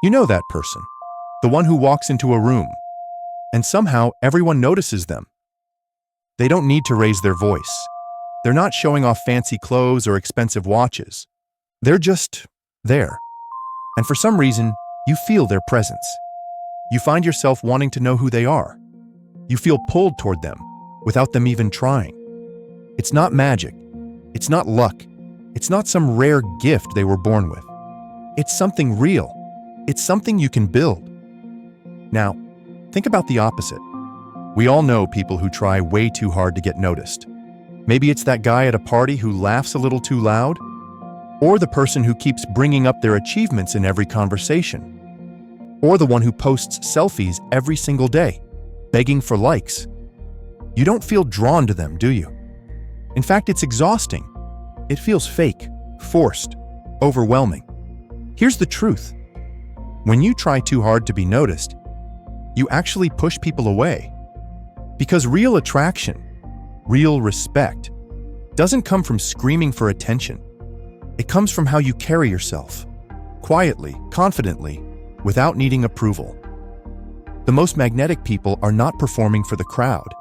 You know that person, the one who walks into a room, and somehow everyone notices them. They don't need to raise their voice. They're not showing off fancy clothes or expensive watches. They're just there. And for some reason, you feel their presence. You find yourself wanting to know who they are. You feel pulled toward them without them even trying. It's not magic. It's not luck. It's not some rare gift they were born with. It's something real. It's something you can build. Now, think about the opposite. We all know people who try way too hard to get noticed. Maybe it's that guy at a party who laughs a little too loud, or the person who keeps bringing up their achievements in every conversation, or the one who posts selfies every single day, begging for likes. You don't feel drawn to them, do you? In fact, it's exhausting. It feels fake, forced, overwhelming. Here's the truth. When you try too hard to be noticed, you actually push people away. Because real attraction, real respect, doesn't come from screaming for attention. It comes from how you carry yourself, quietly, confidently, without needing approval. The most magnetic people are not performing for the crowd.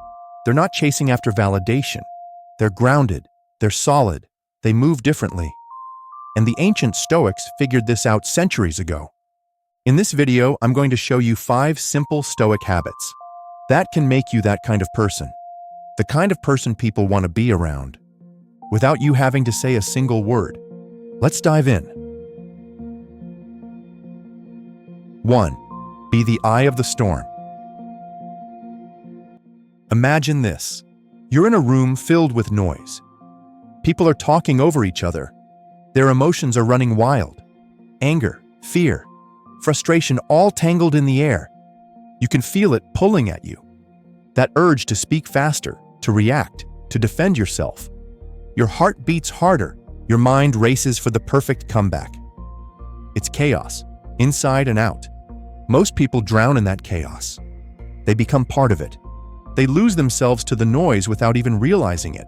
They're not chasing after validation. They're grounded, they're solid, they move differently. And the ancient Stoics figured this out centuries ago. In this video, I'm going to show you 5 simple Stoic habits that can make you that kind of person. The kind of person people want to be around, without you having to say a single word. Let's dive in. 1. Be the eye of the storm. Imagine this. You're in a room filled with noise. People are talking over each other. Their emotions are running wild. Anger, fear, frustration, all tangled in the air. You can feel it pulling at you. That urge to speak faster, to react, to defend yourself. Your heart beats harder. Your mind races for the perfect comeback. It's chaos, inside and out. Most people drown in that chaos. They become part of it. They lose themselves to the noise without even realizing it.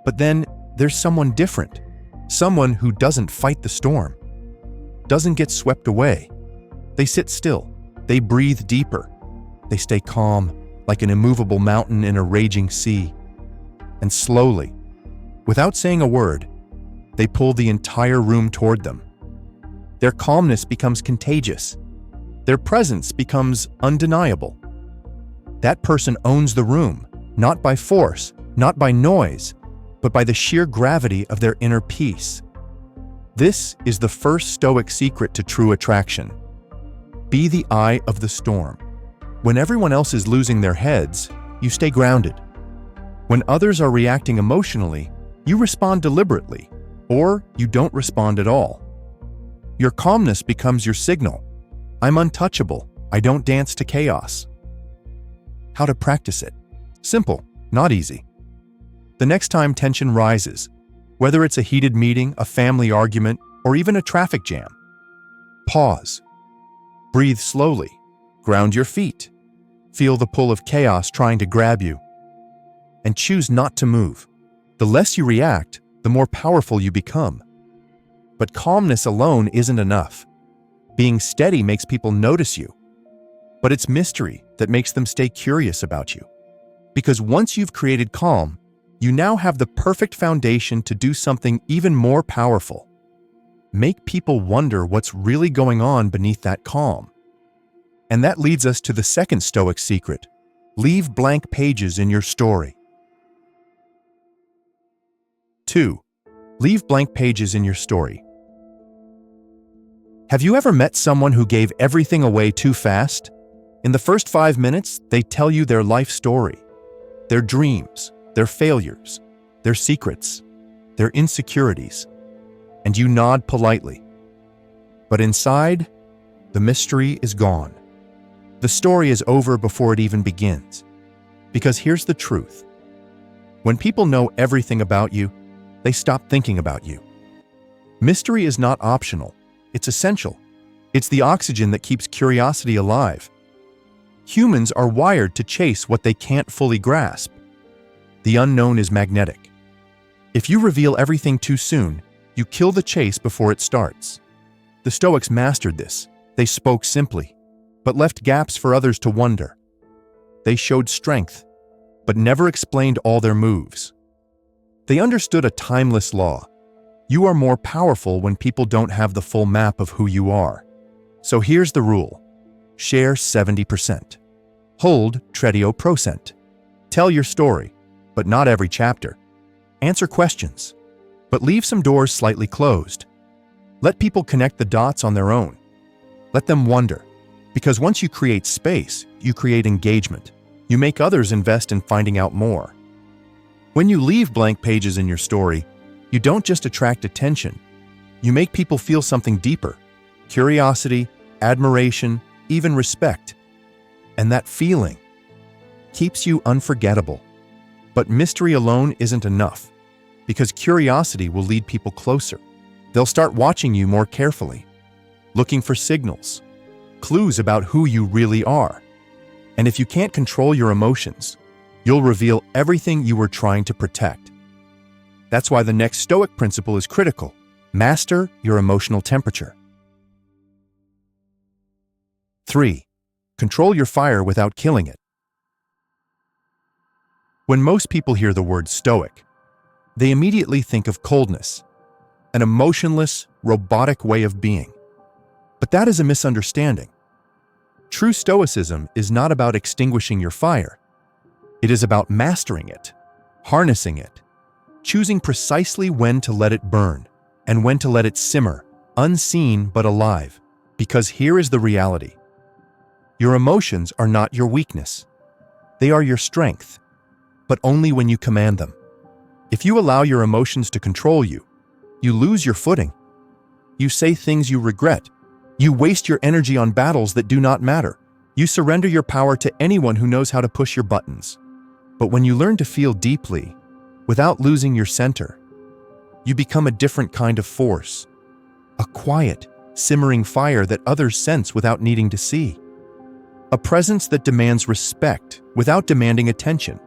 But then there's someone different. Someone who doesn't fight the storm, doesn't get swept away. They sit still. They breathe deeper. They stay calm, like an immovable mountain in a raging sea. And slowly, without saying a word, they pull the entire room toward them. Their calmness becomes contagious. Their presence becomes undeniable. That person owns the room, not by force, not by noise, but by the sheer gravity of their inner peace. This is the first Stoic secret to true attraction. Be the eye of the storm. When everyone else is losing their heads, you stay grounded. When others are reacting emotionally, you respond deliberately, or you don't respond at all. Your calmness becomes your signal. I'm untouchable. I don't dance to chaos. How to practice it? Simple, not easy. The next time tension rises, whether it's a heated meeting, a family argument, or even a traffic jam, pause. Breathe slowly. Ground your feet. Feel the pull of chaos trying to grab you. And choose not to move. The less you react, the more powerful you become. But calmness alone isn't enough. Being steady makes people notice you. But it's mystery that makes them stay curious about you. Because once you've created calm, you now have the perfect foundation to do something even more powerful. Make people wonder what's really going on beneath that calm. And that leads us to the second Stoic secret. Leave blank pages in your story. 2. Leave blank pages in your story. Have you ever met someone who gave everything away too fast? In the first 5 minutes, they tell you their life story, their dreams, their failures, their secrets, their insecurities, and you nod politely. But inside, the mystery is gone. The story is over before it even begins. Because here's the truth. When people know everything about you, they stop thinking about you. Mystery is not optional. It's essential. It's the oxygen that keeps curiosity alive. Humans are wired to chase what they can't fully grasp. The unknown is magnetic. If you reveal everything too soon, you kill the chase before it starts. The Stoics mastered this. They spoke simply, but left gaps for others to wonder. They showed strength, but never explained all their moves. They understood a timeless law. You are more powerful when people don't have the full map of who you are. So here's the rule. Share 70%. Hold 30%. Tell your story, but not every chapter. Answer questions, but leave some doors slightly closed. Let people connect the dots on their own. Let them wonder, because once you create space, you create engagement. You make others invest in finding out more. When you leave blank pages in your story, you don't just attract attention. You make people feel something deeper: curiosity, admiration, even respect. And that feeling keeps you unforgettable. But mystery alone isn't enough, because curiosity will lead people closer. They'll start watching you more carefully, looking for signals, clues about who you really are. And if you can't control your emotions, you'll reveal everything you were trying to protect. That's why the next Stoic principle is critical. Master your emotional temperature. 3. Control your fire without killing it. When most people hear the word Stoic, they immediately think of coldness, an emotionless, robotic way of being. But that is a misunderstanding. True Stoicism is not about extinguishing your fire. It is about mastering it, harnessing it, choosing precisely when to let it burn and when to let it simmer, unseen but alive. Because here is the reality. Your emotions are not your weakness. They are your strength, but only when you command them. If you allow your emotions to control you, you lose your footing. You say things you regret. You waste your energy on battles that do not matter. You surrender your power to anyone who knows how to push your buttons. But when you learn to feel deeply, without losing your center, you become a different kind of force. A quiet, simmering fire that others sense without needing to see. A presence that demands respect without demanding attention.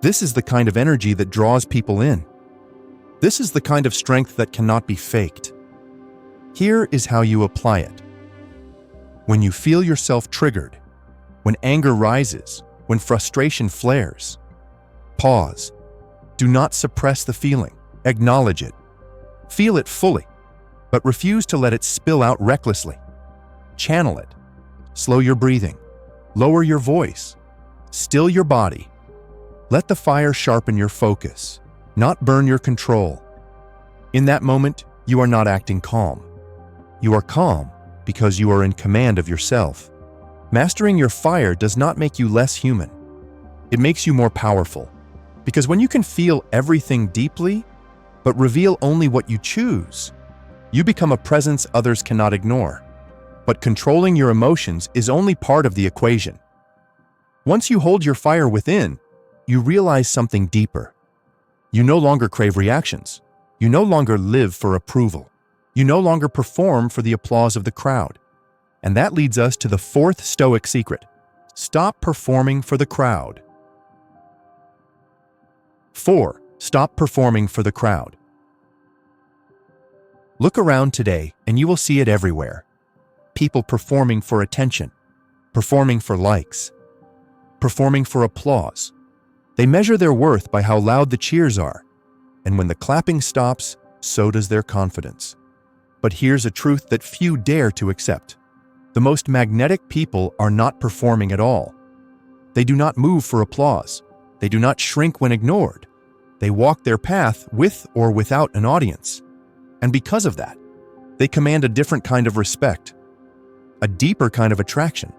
This is the kind of energy that draws people in. This is the kind of strength that cannot be faked. Here is how you apply it. When you feel yourself triggered, when anger rises, when frustration flares, pause. Do not suppress the feeling. Acknowledge it. Feel it fully, but refuse to let it spill out recklessly. Channel it. Slow your breathing. Lower your voice. Still your body. Let the fire sharpen your focus, not burn your control. In that moment, you are not acting calm. You are calm because you are in command of yourself. Mastering your fire does not make you less human. It makes you more powerful. Because when you can feel everything deeply, but reveal only what you choose, you become a presence others cannot ignore. But controlling your emotions is only part of the equation. Once you hold your fire within, you realize something deeper. You no longer crave reactions. You no longer live for approval. You no longer perform for the applause of the crowd. And that leads us to the fourth Stoic secret. Stop performing for the crowd. 4. Stop performing for the crowd. Look around today and you will see it everywhere. People performing for attention, performing for likes, performing for applause. They measure their worth by how loud the cheers are. And when the clapping stops, so does their confidence. But here's a truth that few dare to accept. The most magnetic people are not performing at all. They do not move for applause. They do not shrink when ignored. They walk their path with or without an audience. And because of that, they command a different kind of respect, a deeper kind of attraction.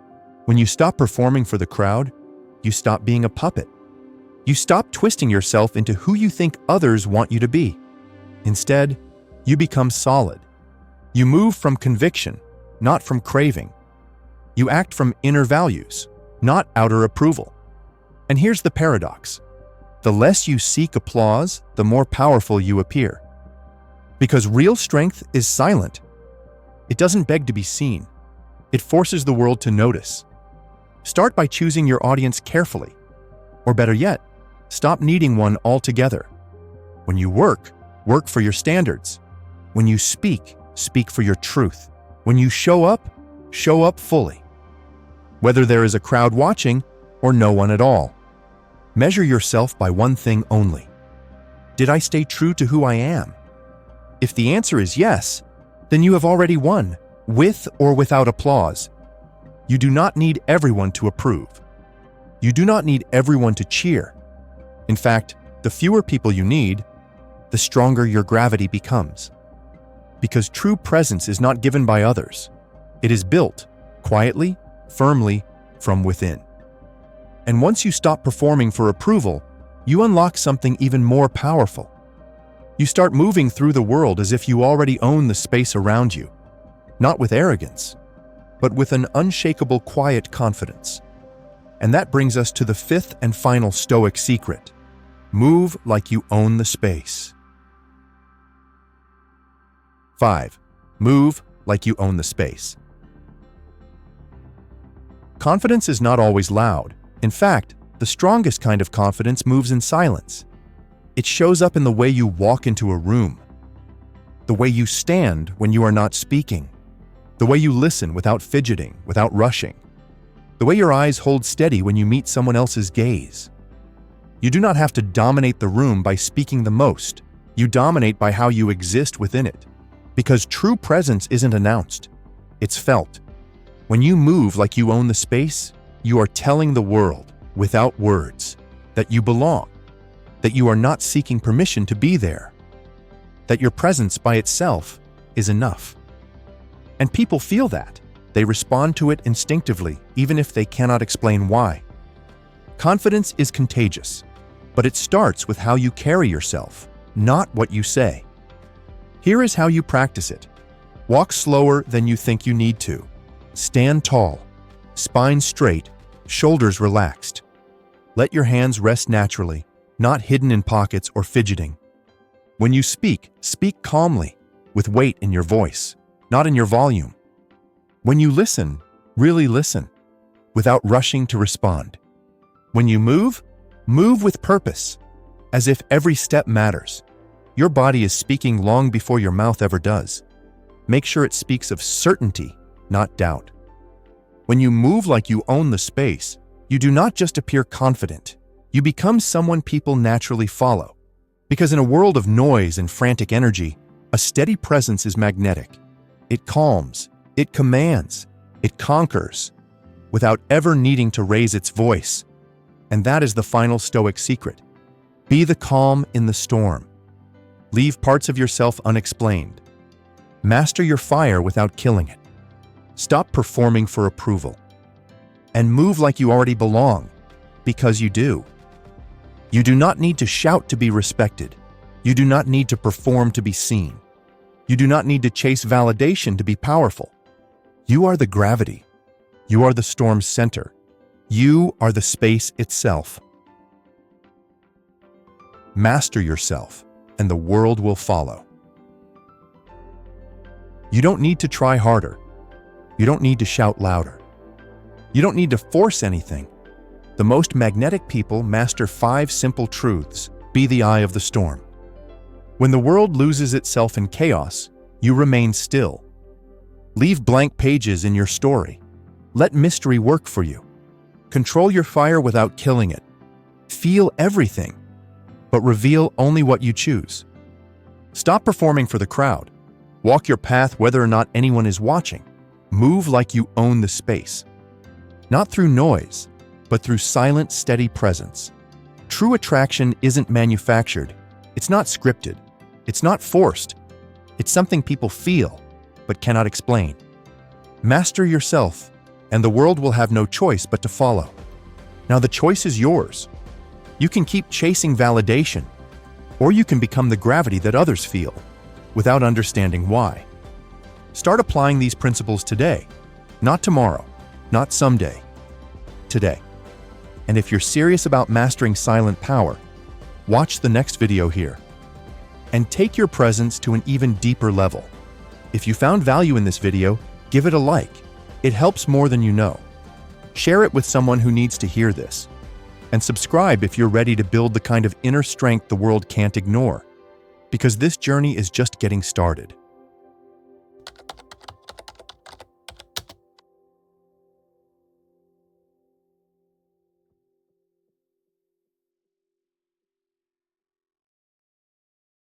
When you stop performing for the crowd, you stop being a puppet. You stop twisting yourself into who you think others want you to be. Instead, you become solid. You move from conviction, not from craving. You act from inner values, not outer approval. And here's the paradox. The less you seek applause, the more powerful you appear. Because real strength is silent. It doesn't beg to be seen. It forces the world to notice. Start by choosing your audience carefully. Or better yet, stop needing one altogether. When you work, work for your standards. When you speak, speak for your truth. When you show up, Show up fully. Whether there is a crowd watching or no one at all. Measure yourself by one thing only. Did I stay true to who I am? If the answer is yes, then you have already won, with or without applause. You do not need everyone to approve. You do not need everyone to cheer. In fact, the fewer people you need, the stronger your gravity becomes. Because true presence is not given by others. It is built, quietly, firmly, from within. And once you stop performing for approval, you unlock something even more powerful. You start moving through the world as if you already own the space around you, not with arrogance, but with an unshakable, quiet confidence. And that brings us to the fifth and final Stoic secret. Move like you own the space. 5. Move like you own the space. Confidence is not always loud. In fact, the strongest kind of confidence moves in silence. It shows up in the way you walk into a room, the way you stand when you are not speaking, the way you listen without fidgeting, without rushing, the way your eyes hold steady when you meet someone else's gaze. You do not have to dominate the room by speaking the most. You dominate by how you exist within it. Because true presence isn't announced, it's felt. When you move like you own the space, you are telling the world, without words, that you belong, that you are not seeking permission to be there, that your presence by itself is enough. And people feel that. They respond to it instinctively, even if they cannot explain why. Confidence is contagious, but it starts with how you carry yourself, not what you say. Here is how you practice it. Walk slower than you think you need to. Stand tall, spine straight, shoulders relaxed. Let your hands rest naturally, not hidden in pockets or fidgeting. When you speak, speak calmly, with weight in your voice, not in your volume. When you listen, really listen, without rushing to respond. When you move, move with purpose, as if every step matters. Your body is speaking long before your mouth ever does. Make sure it speaks of certainty, not doubt. When you move like you own the space, you do not just appear confident. You become someone people naturally follow. Because in a world of noise and frantic energy, a steady presence is magnetic. It calms, it commands, it conquers, without ever needing to raise its voice. And that is the final Stoic secret. Be the calm in the storm. Leave parts of yourself unexplained. Master your fire without killing it. Stop performing for approval. And move like you already belong, because you do. You do not need to shout to be respected. You do not need to perform to be seen. You do not need to chase validation to be powerful. You are the gravity. You are the storm's center. You are the space itself. Master yourself, and the world will follow. You don't need to try harder. You don't need to shout louder. You don't need to force anything. The most magnetic people master 5 simple truths. Be the eye of the storm. When the world loses itself in chaos, you remain still. Leave blank pages in your story. Let mystery work for you. Control your fire without killing it. Feel everything, but reveal only what you choose. Stop performing for the crowd. Walk your path whether or not anyone is watching. Move like you own the space. Not through noise, but through silent, steady presence. True attraction isn't manufactured. It's not scripted. It's not forced. It's something people feel, but cannot explain. Master yourself, and the world will have no choice but to follow. Now the choice is yours. You can keep chasing validation, or you can become the gravity that others feel, without understanding why. Start applying these principles today, not tomorrow, not someday, today. And if you're serious about mastering silent power, watch the next video here. And take your presence to an even deeper level. If you found value in this video, give it a like. It helps more than you know. Share it with someone who needs to hear this. And subscribe if you're ready to build the kind of inner strength the world can't ignore. Because this journey is just getting started.